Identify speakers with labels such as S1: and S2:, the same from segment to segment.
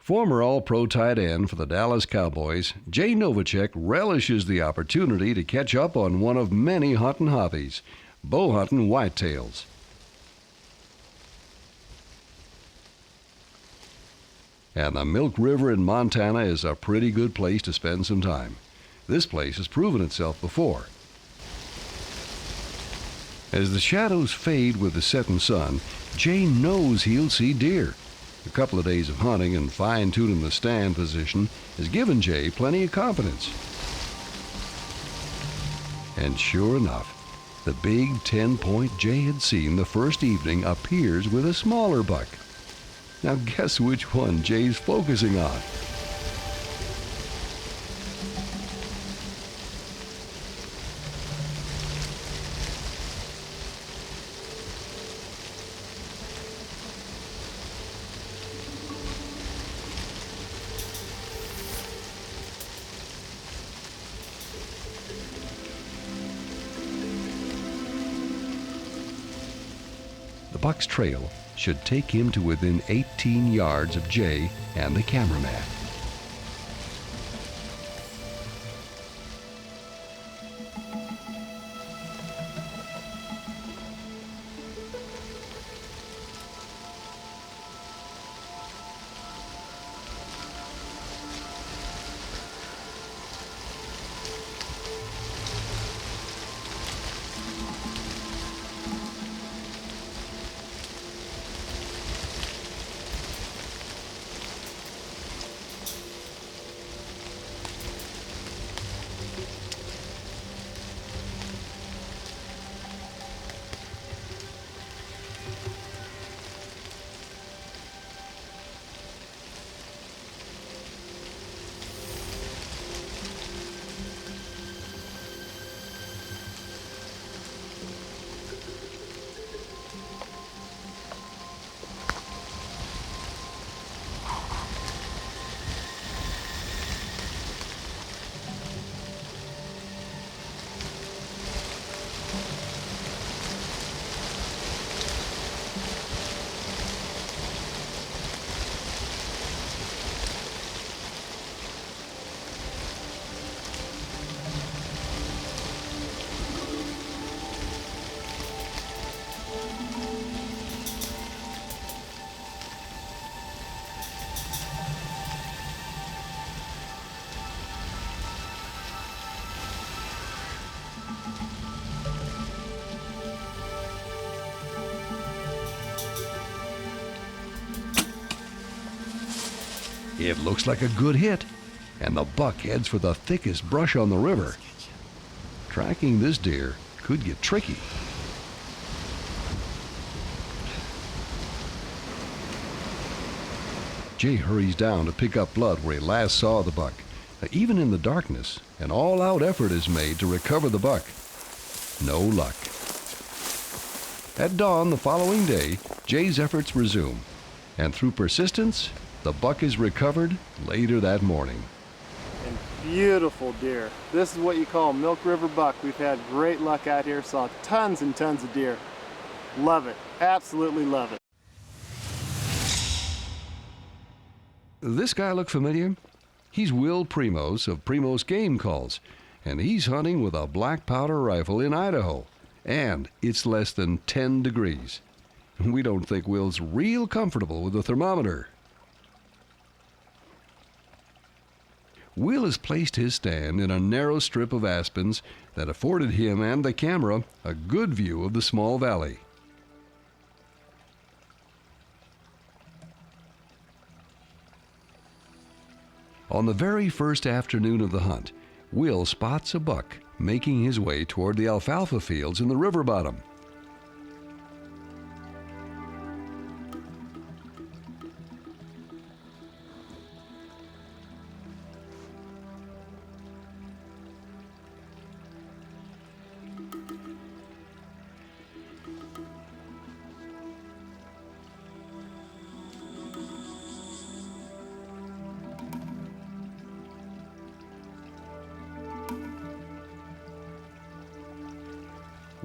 S1: Former All-Pro tight end for the Dallas Cowboys, Jay Novacek relishes the opportunity to catch up on one of many hunting hobbies, bow hunting whitetails. And the Milk River in Montana is a pretty good place to spend some time. This place has proven itself before. As the shadows fade with the setting sun, Jay knows he'll see deer. A couple of days of hunting and fine-tuning the stand position has given Jay plenty of confidence. And sure enough, the big 10-point Jay had seen the first evening appears with a smaller buck. Now guess which one Jay's focusing on? The buck's trail should take him to within 18 yards of Jay and the cameraman. It looks like a good hit, and the buck heads for the thickest brush on the river. Tracking this deer could get tricky. Jay hurries down to pick up blood where he last saw the buck. Even in the darkness, an all-out effort is made to recover the buck. No luck. At dawn the following day, Jay's efforts resume, and through persistence, the buck is recovered later that morning.
S2: And beautiful deer. This is what you call a Milk River buck. We've had great luck out here, saw tons and tons of deer. Love it, absolutely love it.
S1: This guy look familiar? He's Will Primos of Primos Game Calls, and he's hunting with a black powder rifle in Idaho, and it's less than 10 degrees. We don't think Will's real comfortable with the thermometer. Will has placed his stand in a narrow strip of aspens that afforded him and the camera a good view of the small valley. On the very first afternoon of the hunt, Will spots a buck making his way toward the alfalfa fields in the river bottom.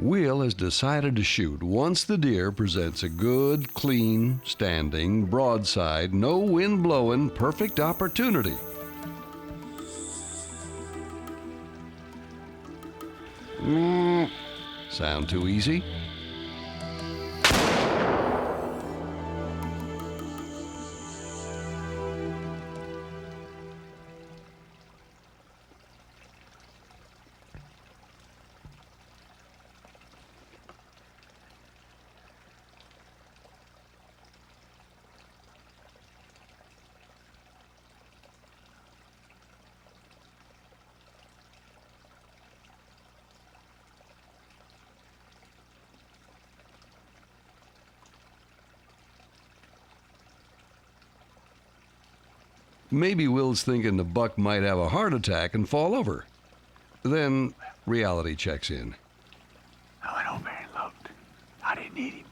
S1: Will has decided to shoot once the deer presents a good, clean, standing, broadside, no wind blowing, perfect opportunity. Sound too easy? Maybe Will's thinking the buck might have a heart attack and fall over. Then reality checks in.
S3: I went over and looked. I didn't need him.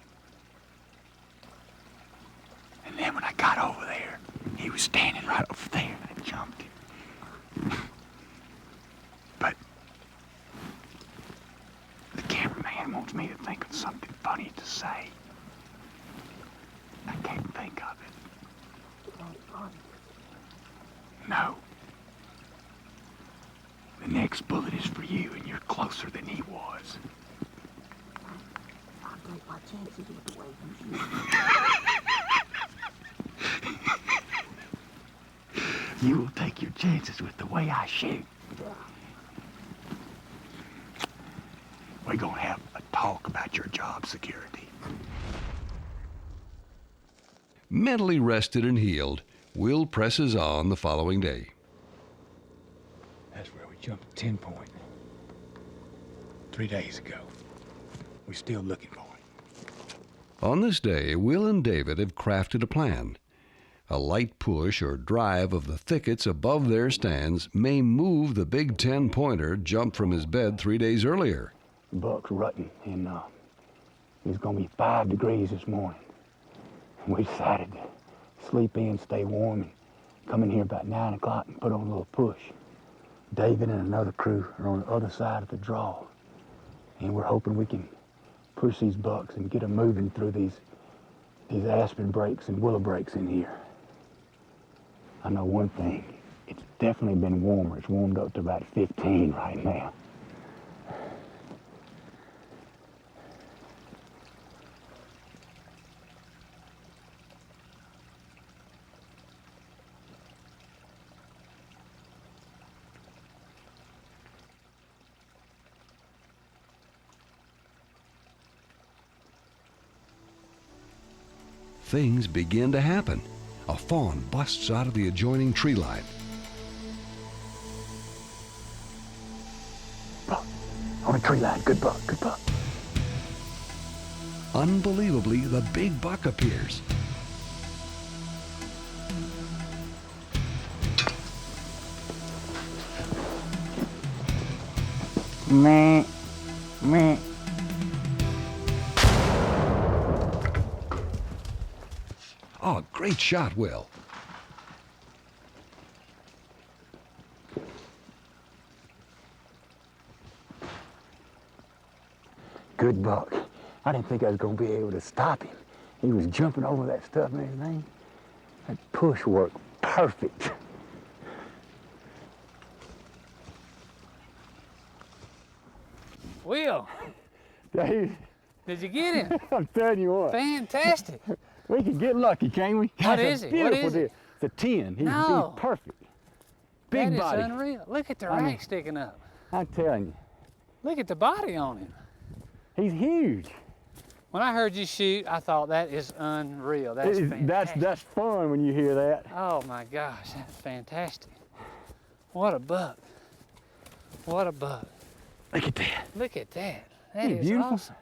S3: And then when I got over there, he was standing right over there and I jumped him. But the cameraman wants me to think of something funny to say. I can't think of it. No. The next bullet is for you, and you're closer than he was.
S4: I'll take my chances with the way you shoot.
S3: You will take your chances with the way I shoot. We're gonna have a talk about your job security.
S1: Mentally rested and healed, Will presses on the following day.
S3: That's where we jumped 10 point. 3 days ago. We're still looking for him.
S1: On this day, Will and David have crafted a plan. A light push or drive of the thickets above their stands may move the big 10-pointer jumped from his bed 3 days earlier.
S3: The buck's rutting, and it's gonna be 5 degrees this morning. And we decided to sleep in, stay warm, and come in here about 9 o'clock and put on a little push. David and another crew are on the other side of the draw, and we're hoping we can push these bucks and get them moving through these aspen breaks and willow breaks in here. I know one thing, it's definitely been warmer. It's warmed up to about 15 right now.
S1: Things begin to happen. A fawn busts out of the adjoining tree line.
S3: Buck, on a tree line, good buck, good buck.
S1: Unbelievably, the big buck appears.
S3: Meh, meh.
S1: Oh, great shot, Will.
S3: Good buck. I didn't think I was going to be able to stop him. He was jumping over that stuff and everything. That push worked perfect.
S5: Will,
S3: Dave,
S5: did you get him?
S3: I'm telling you what.
S5: Fantastic.
S3: We can get lucky, can't we?
S5: What
S3: That's
S5: is
S3: a
S5: it? What
S3: beautiful
S5: is
S3: deer.
S5: it?
S3: It's a 10. He's
S5: No.
S3: perfect. Big
S5: That
S3: body.
S5: is unreal. Look at the
S3: I know.
S5: rack sticking up.
S3: I'm telling you.
S5: Look at the body on him.
S3: He's huge.
S5: When I heard you shoot, I thought that is unreal. That's fantastic.
S3: That's fun when you hear that.
S5: Oh my gosh, that's fantastic. What a buck. What a buck.
S3: Look at that.
S5: Look at that. That
S3: Isn't it
S5: is
S3: beautiful?
S5: awesome.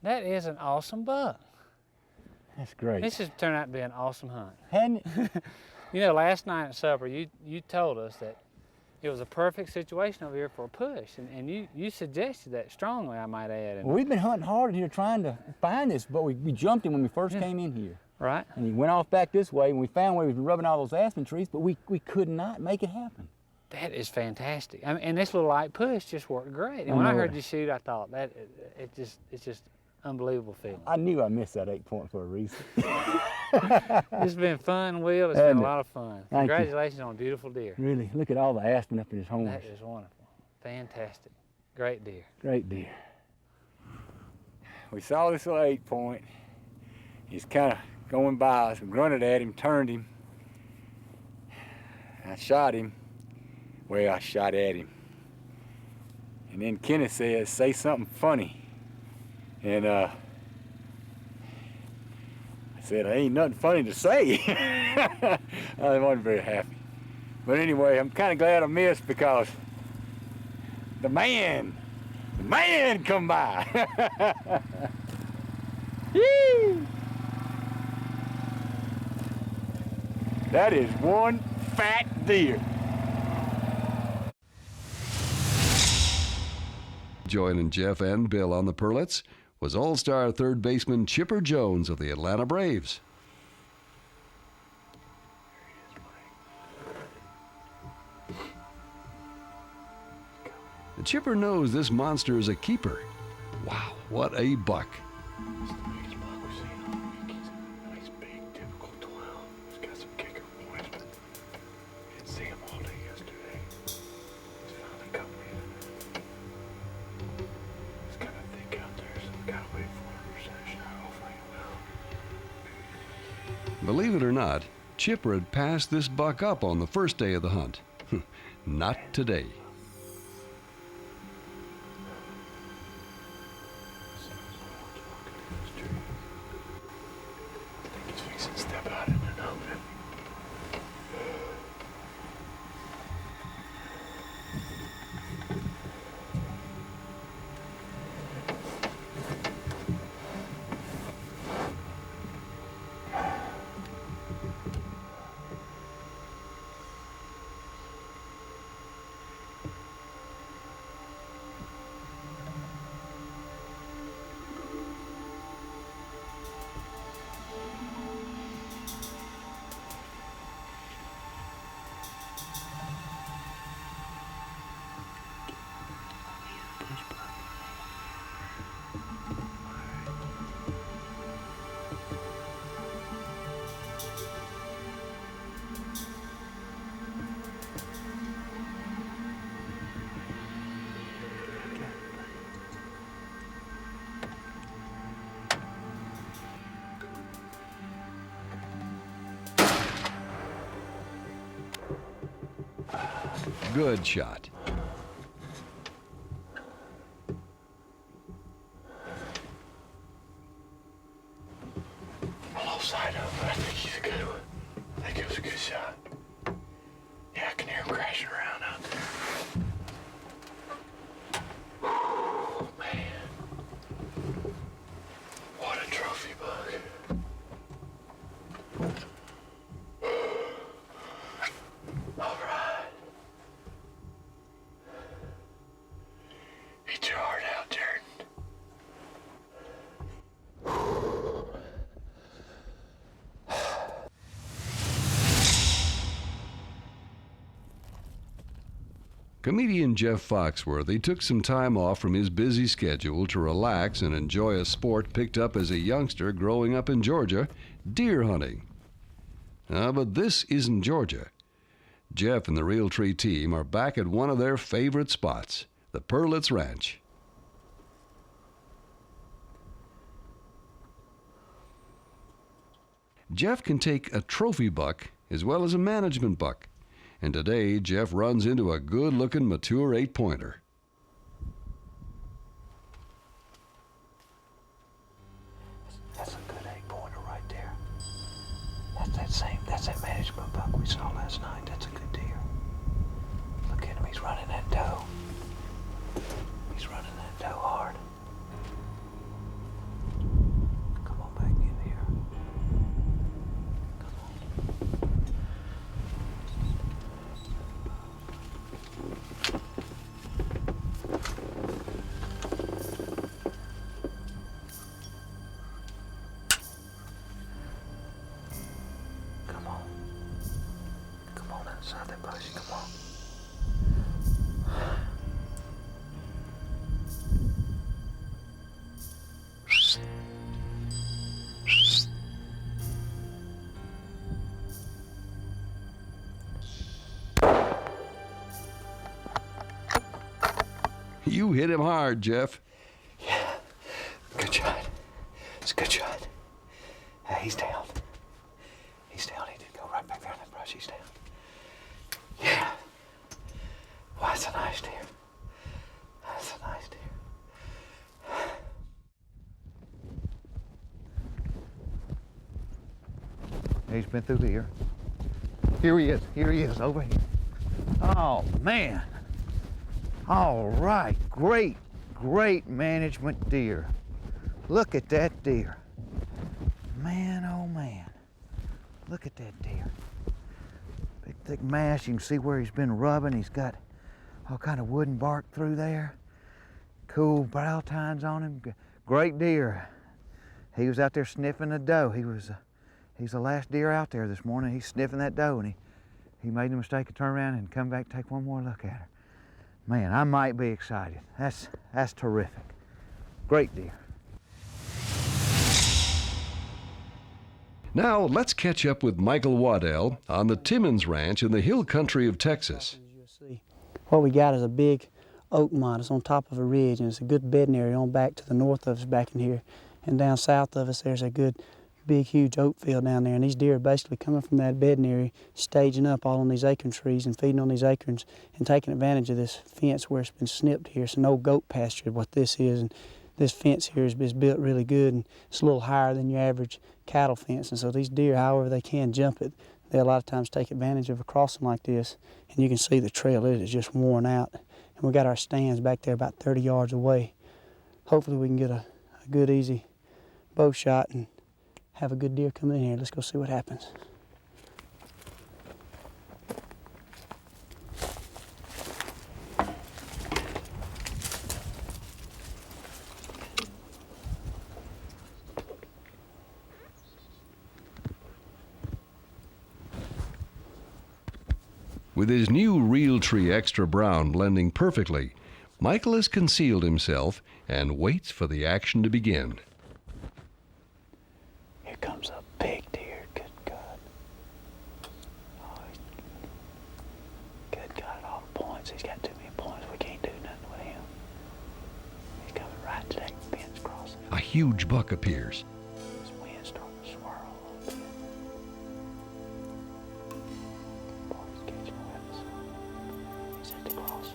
S5: That is an awesome buck.
S3: That's great.
S5: This has turned out to be an awesome hunt.
S3: Hadn't it?
S5: You know, last night at supper, you told us that it was a perfect situation over here for a push, and you suggested that strongly, I might add. And,
S3: Well, we've been hunting hard here trying to find this, but we jumped him when we first came in here.
S5: right?
S3: And he went off back this way, and we found where he was rubbing all those aspen trees, but we could not make it happen.
S5: That is fantastic. I mean, and this little light push just worked great. And
S3: I
S5: when I
S3: know
S5: heard
S3: it.
S5: you shoot, I thought it's just unbelievable feeling.
S3: I knew I missed that 8 point for a reason.
S5: It's been fun, Will. It's
S3: Hasn't
S5: been a
S3: it?
S5: lot of fun.
S3: Thank you.
S5: Congratulations on a beautiful deer.
S3: Really, look at all the aspen up in his horns.
S5: That is wonderful. Fantastic. Great deer.
S3: Great deer. We saw this little 8 point. He's kind of going by us. We grunted at him, turned him. I shot him. Well, I shot at him. And then Kenneth says, say something funny. And I said, there ain't nothing funny to say. I wasn't very happy. But anyway, I'm kind of glad I missed because the man come by. Yee! That is one fat deer.
S1: Joining Jeff and Bill on the Purlets was All-Star third baseman Chipper Jones of the Atlanta Braves. The Chipper knows this monster is a keeper. Wow, what a buck.
S4: It's the biggest buck we've seen all week. He's a nice, big, typical 12. He's got some kicker points, but didn't see him all day yesterday. He's finally coming in. It's kind of thick out there, so we gotta wait for a recession. Hopefully it will.
S1: Believe it or not, Chipper had passed this buck up on the first day of the hunt. Not today.
S4: I think he's fixing to step out in an open.
S1: Good shot.
S4: I lost sight of him, but I think he's a good one. I think it was a good shot. Yeah, I can hear him crashing around out there. Oh, man. What a trophy bug. All right. Eat your heart out, Jared.
S1: Comedian Jeff Foxworthy took some time off from his busy schedule to relax and enjoy a sport picked up as a youngster growing up in Georgia, deer hunting. But this isn't Georgia. Jeff and the Realtree team are back at one of their favorite spots, the Purlets Ranch. Jeff can take a trophy buck as well as a management buck. And today, Jeff runs into a good-looking mature 8-pointer.
S4: That's a good 8-pointer right there. That's that management buck we saw last night. That's a good deer. Look at him, he's running that doe. He's running that doe hard. Come on back in here. Come on. Come on. Come on outside that bush, come on.
S1: You hit him hard, Jeff.
S3: Yeah, good shot. It's a good shot. He's down. He's down. He did go right back there in that brush. He's down. Yeah. Well, that's a nice deer. That's a nice deer. He's been through here. Here he is. Here he is, over here. Oh, man. All right. Great, great management deer. Look at that deer. Man, oh man. Look at that deer. Big thick mass. You can see where he's been rubbing. He's got all kind of wooden bark through there. Cool brow tines on him. Great deer. He was out there sniffing a doe. He's the last deer out there this morning. He's sniffing that doe, and he made the mistake of turn around and come back and take one more look at her. Man, I might be excited. That's terrific. Great deer.
S1: Now let's catch up with Michael Waddell on the Timmons Ranch in the hill country of Texas.
S6: What we got is a big oak mound. It's on top of a ridge, and it's a good bedding area on back to the north of us back in here. And down south of us, there's a good big, huge oak field down there. And these deer are basically coming from that bedding area, staging up all on these acorn trees and feeding on these acorns and taking advantage of this fence where it's been snipped here. It's an old goat pasture, what this is. And this fence here is built really good, and it's a little higher than your average cattle fence. And so these deer, however they can jump it, they a lot of times take advantage of a crossing like this. And you can see the trail, it is just worn out. And we got our stands back there about 30 yards away. Hopefully we can get a good, easy bow shot and have a good deer come in here. Let's go see what happens.
S1: With his new Realtree Extra Brown blending perfectly, Michael has concealed himself and waits for the action to begin.
S6: Here comes a big deer, good God. Oh, good God, at all the points. He's got too many points. We can't do nothing with him. He's coming right to that fence crossing.
S1: A huge buck appears.
S6: This wind's starting to swirl a little bit. Boy, he's catching a weapons. He's at the crossing.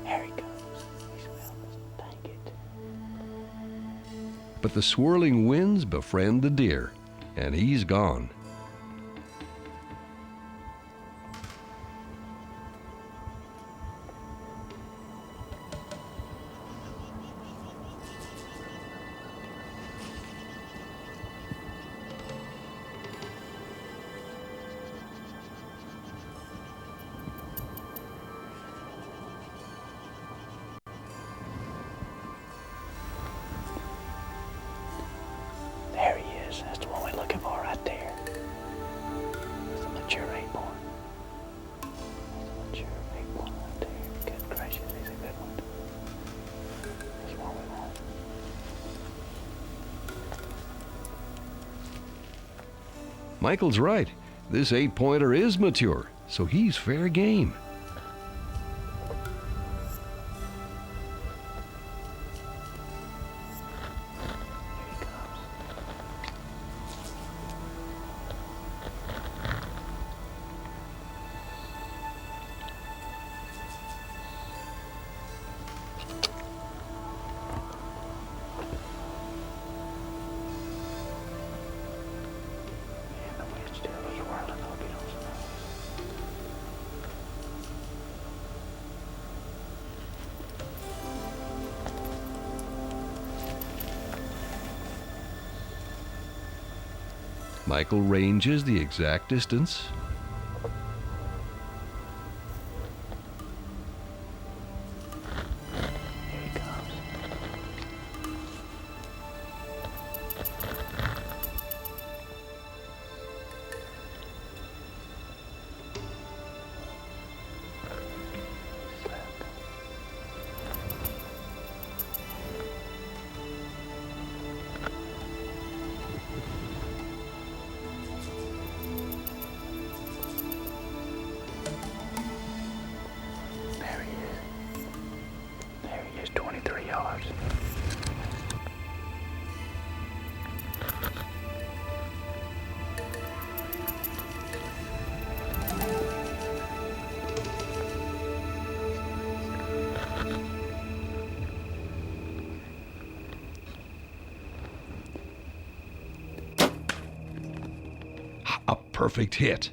S6: There he goes. He smells. Dang it.
S1: But the swirling winds befriend the deer, and he's gone.
S6: There he is. That's the one we're looking for right there. It's a mature acorn. It's a mature acorn right there. Good gracious, he's a good one. That's what we want.
S1: Michael's right. This 8-pointer is mature, so he's fair game.
S6: Here he comes. And the wind still is whirling. Hope he don't smell us.
S1: Michael ranges the exact distance. perfect hit.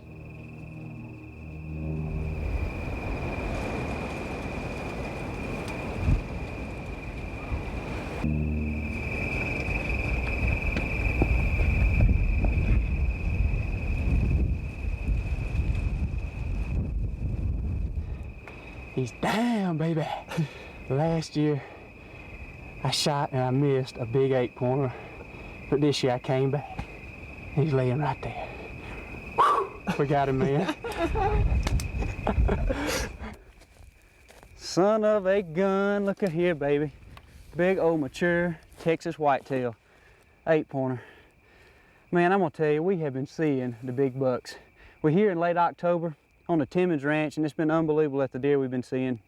S3: He's down, baby. Last year, I shot and I missed a big 8-pointer, but this year I came back. He's laying right there. Whew, we got him, man.
S6: Son of a gun, look at here, baby. Big old mature Texas whitetail, 8-pointer. Man, I'm gonna tell you, we have been seeing the big bucks. We're here in late October on the Timmons Ranch, and it's been unbelievable at the deer we've been seeing.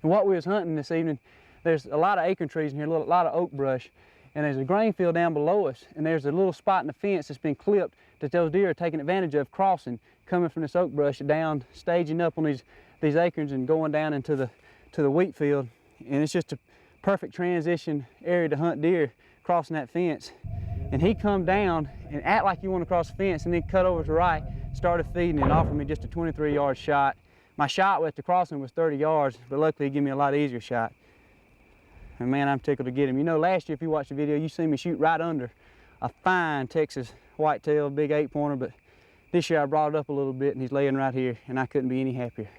S6: And what we was hunting this evening, there's a lot of acorn trees in here, a lot of oak brush, and there's a grain field down below us, and there's a little spot in the fence that's been clipped that those deer are taking advantage of crossing, coming from this oak brush down, staging up on these acorns and going down into the wheat field. And it's just a perfect transition area to hunt deer, crossing that fence. And he come down and act like you want to cross the fence, and then cut over to the right, started feeding and offered me just a 23-yard shot. My shot at the crossing was 30 yards, but luckily he gave me a lot easier shot. And man, I'm tickled to get him. You know, last year, if you watched the video, you seen me shoot right under a fine Texas whitetail, big 8-pointer, but this year I brought it up a little bit and he's laying right here, and I couldn't be any happier.